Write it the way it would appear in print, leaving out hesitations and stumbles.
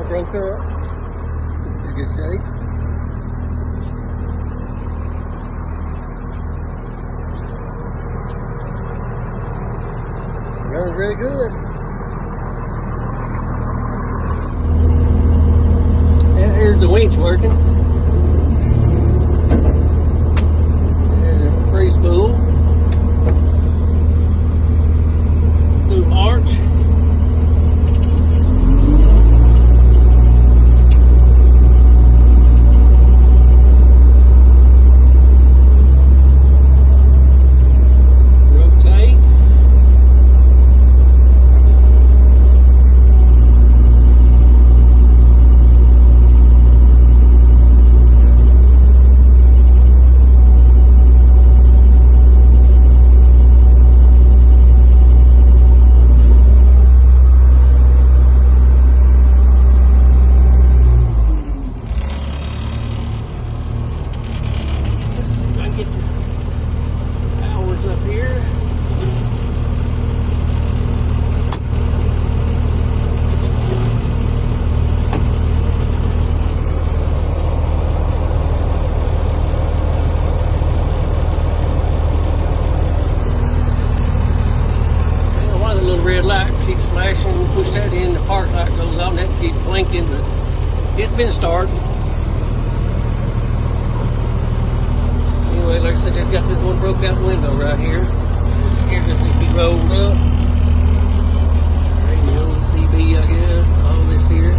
broke up. Pretty good shape. Running very good. And here's the winch working. And a free spool. Little arch. Get the hours up here. Why the little red light keeps flashing? Push that in, the park light goes on, that keeps blinking, but it's been started. Anyway, like I said, they've got this one broke out window right here. This here just needs to be rolled up. Radio, CB, I guess, all this here.